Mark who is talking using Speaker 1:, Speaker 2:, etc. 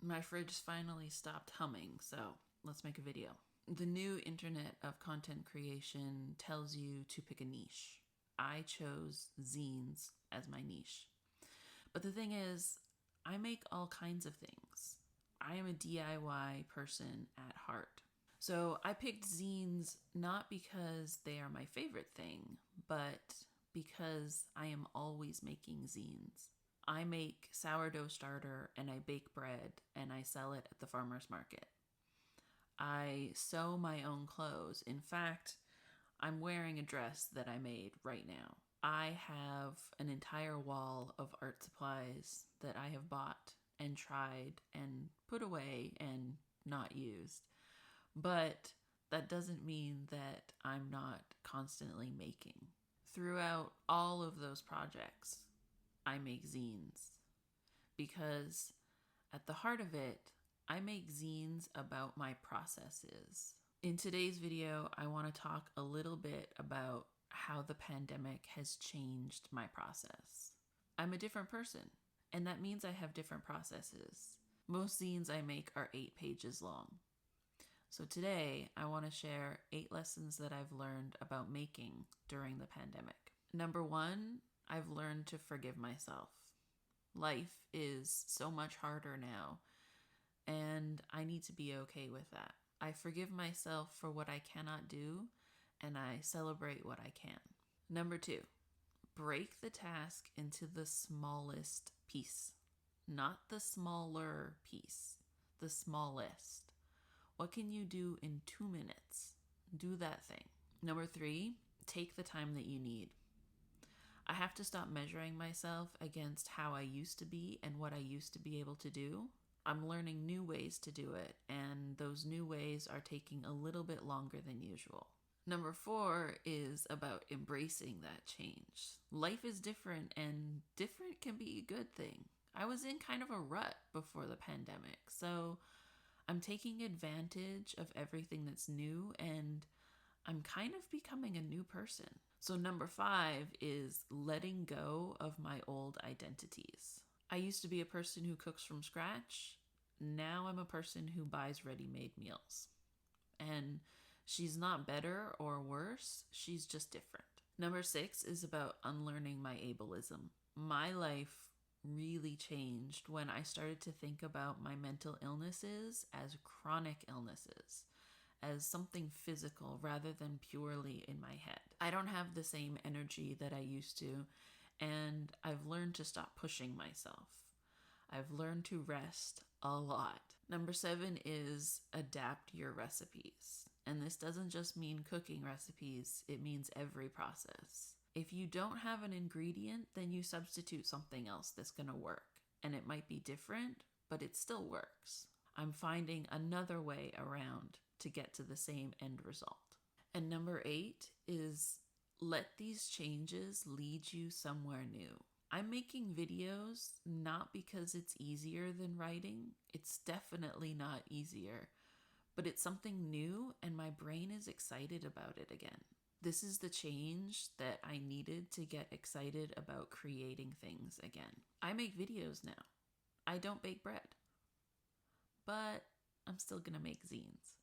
Speaker 1: My fridge finally stopped humming, so let's make a video. The new internet of content creation tells you to pick a niche. I chose zines as my niche. But the thing is, I make all kinds of things. I am a DIY person at heart. So I picked zines not because they are my favorite thing, but because I am always making zines. I make sourdough starter and I bake bread and I sell it at the farmer's market. I sew my own clothes. In fact, I'm wearing a dress that I made right now. I have an entire wall of art supplies that I have bought and tried and put away and not used. But that doesn't mean that I'm not constantly making. Throughout all of those projects, I make zines because at the heart of it, I make zines about my processes. In today's video, I want to talk a little bit about how the pandemic has changed my process. I'm a different person, and that means I have different processes. Most zines I make are 8 pages long. So today, I want to share 8 lessons that I've learned about making during the pandemic. Number 1, I've learned to forgive myself. Life is so much harder now, and I need to be okay with that. I forgive myself for what I cannot do, and I celebrate what I can. Number 2, break the task into the smallest piece. Not the smaller piece, the smallest. What can you do in 2 minutes? Do that thing. Number 3, take the time that you need. I have to stop measuring myself against how I used to be and what I used to be able to do. I'm learning new ways to do it, and those new ways are taking a little bit longer than usual. Number 4 is about embracing that change. Life is different, and different can be a good thing. I was in kind of a rut before the pandemic, so I'm taking advantage of everything that's new, and I'm kind of becoming a new person. So number 5 is letting go of my old identities. I used to be a person who cooks from scratch. Now I'm a person who buys ready-made meals. And she's not better or worse, she's just different. Number 6 is about unlearning my ableism. My life really changed when I started to think about my mental illnesses as chronic illnesses, as something physical rather than purely in my head. I don't have the same energy that I used to, and I've learned to stop pushing myself. I've learned to rest a lot. Number 7 is adapt your recipes. And this doesn't just mean cooking recipes, it means every process. If you don't have an ingredient, then you substitute something else that's gonna work. And it might be different, but it still works. I'm finding another way around to get to the same end result. And number 8 is let these changes lead you somewhere new. I'm making videos not because it's easier than writing. It's definitely not easier, but it's something new and my brain is excited about it again. This is the change that I needed to get excited about creating things again. I make videos now. I don't bake bread, but I'm still gonna make zines.